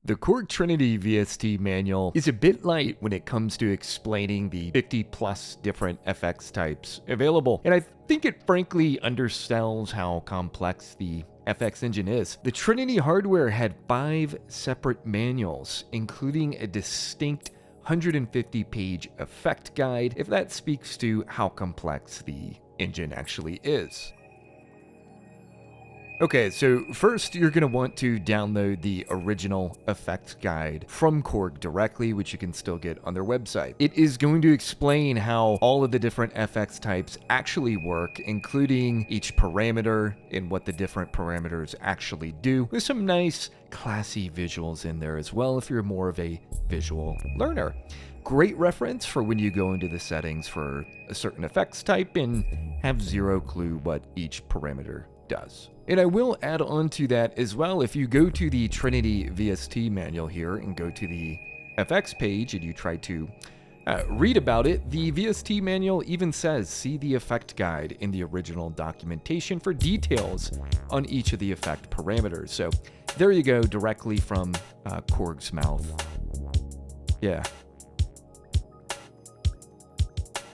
The korg Trinity VST manual is a bit light when it comes to explaining the 50 plus different FX types available, and I think it frankly undersells how complex the FX engine is. The Trinity hardware had 5 separate manuals, including a distinct 150-page effect guide, if that speaks to how complex the engine actually is. Okay, so first you're going to want to download the original effects guide from Korg directly, which you can still get on their website. It is going to explain how all of the different FX types actually work, including each parameter and what the different parameters actually do, with some nice classy visuals in there as well if you're more of a visual learner. Great reference for when you go into the settings for a certain effects type and have zero clue what each parameter does. And I will add on to that as well, if you go to the Trinity VST manual here and go to the FX page and you try to read about it, the VST manual even says, see the effect guide in the original documentation for details on each of the effect parameters. So there you go, directly from Korg's mouth. Yeah.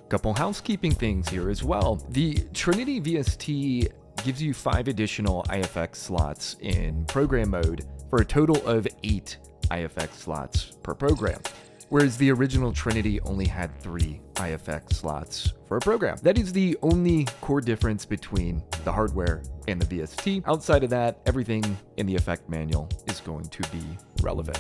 Couple housekeeping things here as well. The Trinity VST gives you 5 additional IFX slots in program mode for a total of 8 IFX slots per program, whereas the original Trinity only had 3 IFX slots for a program. That is the only core difference between the hardware and the VST. Outside of that, everything in the effect manual is going to be relevant.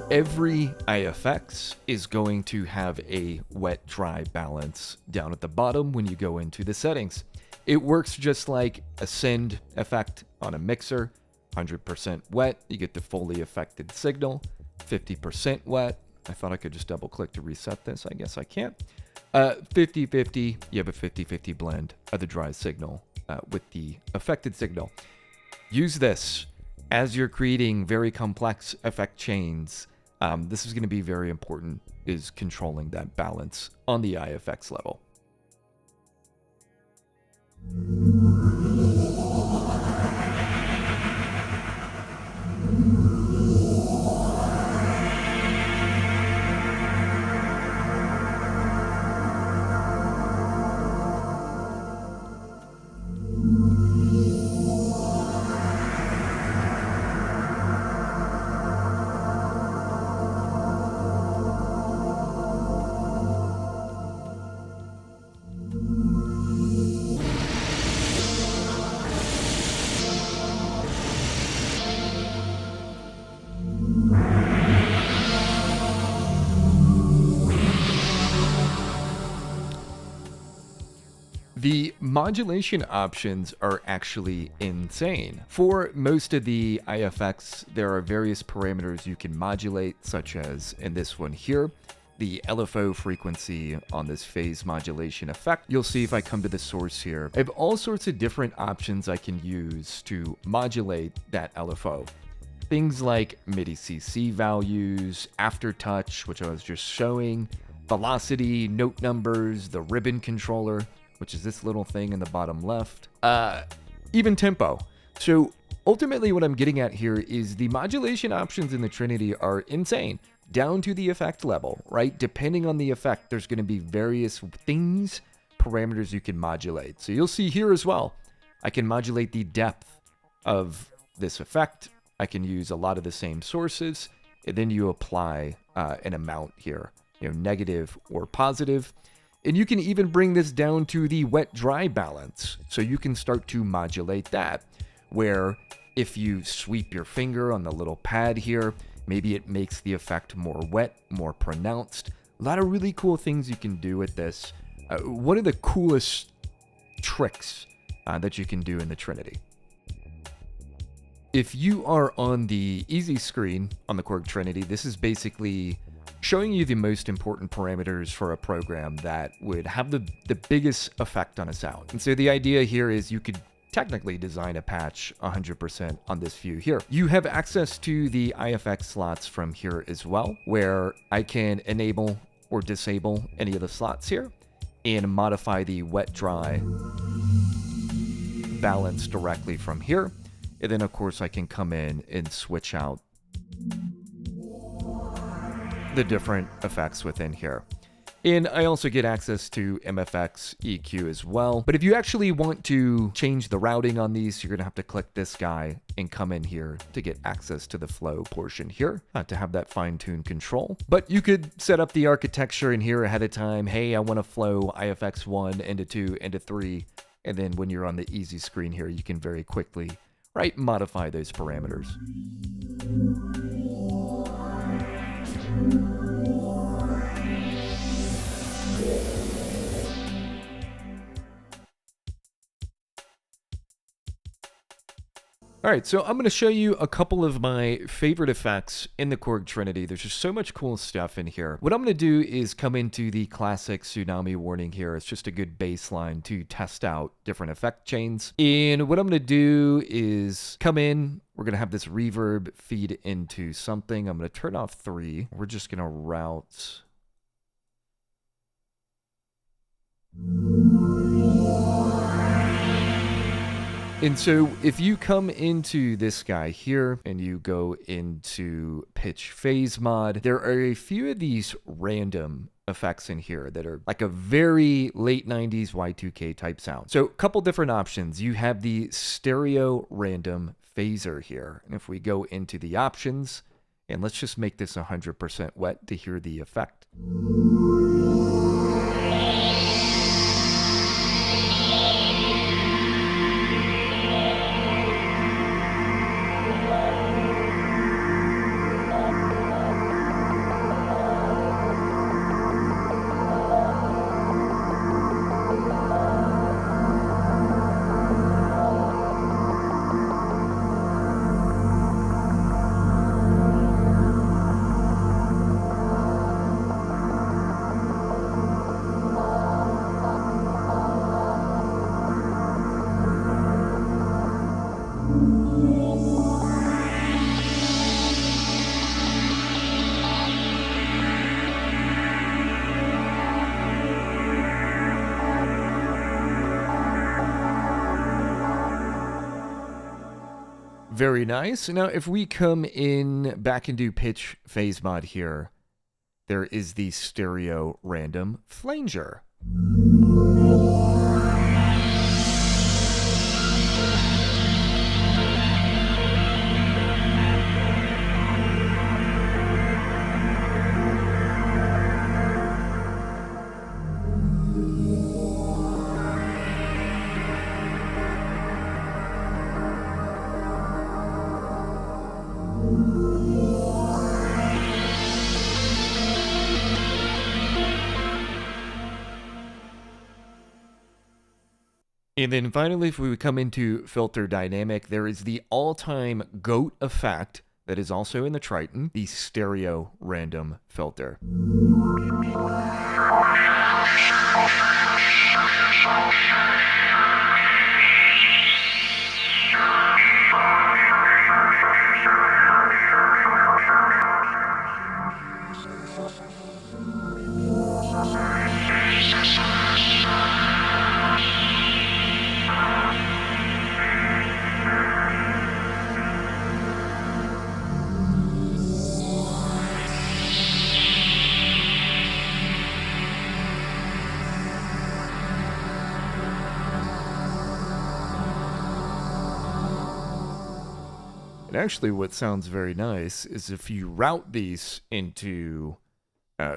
Every IFX is going to have a wet-dry balance down at the bottom when you go into the settings. It works just like a send effect on a mixer. 100% wet, you get the fully affected signal. 50% wet, I thought I could just double click to reset this, I guess I can't. 50-50, you have a 50-50 blend of the dry signal with the affected signal. Use this as you're creating very complex effect chains. This is going to be very important, is controlling that balance on the IFX level. The modulation options are actually insane. For most of the IFX, there are various parameters you can modulate, such as in this one here, the LFO frequency on this phase modulation effect. You'll see if I come to the source here, I have all sorts of different options I can use to modulate that LFO. Things like MIDI CC values, aftertouch, which I was just showing, velocity, note numbers, the ribbon controller, which is this little thing in the bottom left, even tempo. So ultimately what I'm getting at here is the modulation options in the Trinity are insane, down to the effect level, right? Depending on the effect, there's going to be various things, parameters you can modulate. So you'll see here as well, I can modulate the depth of this effect. I can use a lot of the same sources, and then you apply an amount here, negative or positive. And you can even bring this down to the wet-dry balance. So you can start to modulate that, where if you sweep your finger on the little pad here, maybe it makes the effect more wet, more pronounced. A lot of really cool things you can do with this. One of the coolest tricks that you can do in the Trinity. If you are on the easy screen on the Korg Trinity, this is basically showing you the most important parameters for a program that would have the biggest effect on a sound. And so the idea here is you could technically design a patch 100% on this view here. You have access to the IFX slots from here as well, where I can enable or disable any of the slots here and modify the wet dry balance directly from here. And then of course I can come in and switch out the different effects within here. And I also get access to MFX EQ as well. But if you actually want to change the routing on these, you're gonna have to click this guy and come in here to get access to the flow portion here, to have that fine-tuned control. But you could set up the architecture in here ahead of time. Hey, I wanna flow IFX 1 into 2 into 3. And then when you're on the easy screen here, you can very quickly, right, modify those parameters. All right, so I'm going to show you a couple of my favorite effects in the Korg Trinity. There's just so much cool stuff in here. What I'm going to do is come into the classic tsunami warning here. It's just a good baseline to test out different effect chains. And what I'm going to do is come in. We're going to have this reverb feed into something. I'm going to turn off 3. We're just going to route. And so if you come into this guy here and you go into pitch phase mod, there are a few of these random effects in here that are like a very late 90s Y2K type sound. So a couple different options. You have the stereo random phaser here. And if we go into the options, and let's just make this 100% wet to hear the effect. Very nice. Now, if we come in back and do pitch phase mod here, there is the stereo random flanger. And then finally, if we would come into filter dynamic, there is the all-time GOAT effect that is also in the Triton, the stereo random filter. And actually what sounds very nice is if you route these into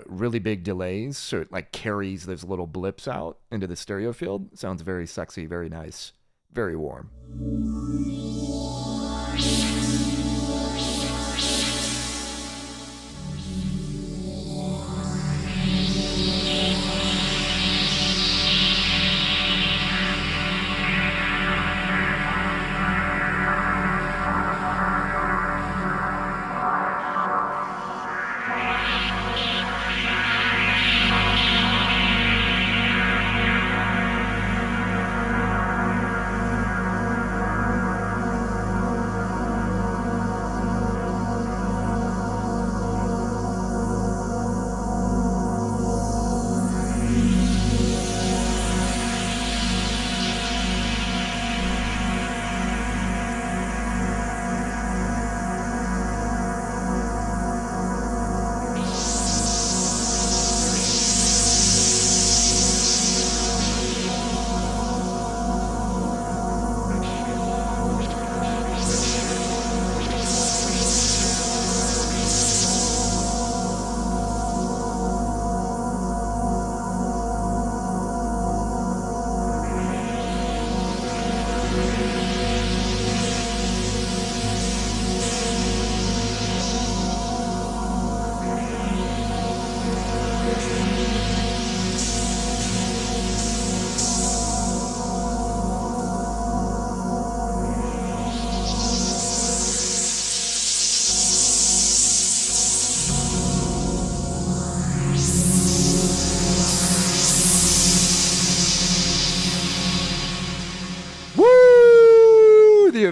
really big delays, so it like carries those little blips out into the stereo field. It sounds very sexy, very nice, very warm.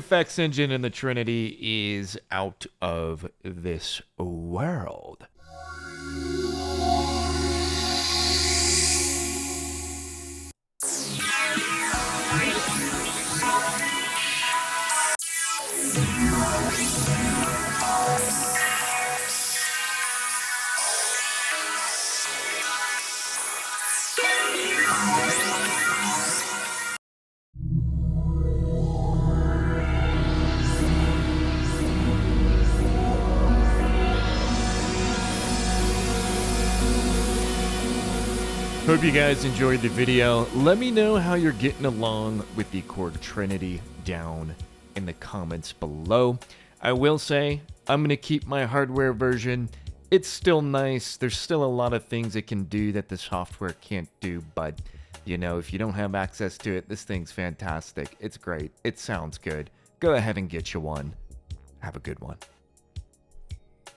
effects engine in the Trinity is out of this world. Hope you guys enjoyed the video. Let me know how you're getting along with the Korg Trinity down in the comments below. I will say, I'm going to keep my hardware version. It's still nice. There's still a lot of things it can do that the software can't do, but you know, if you don't have access to it, this thing's fantastic. It's great. It sounds good. Go ahead and get you one. Have a good one.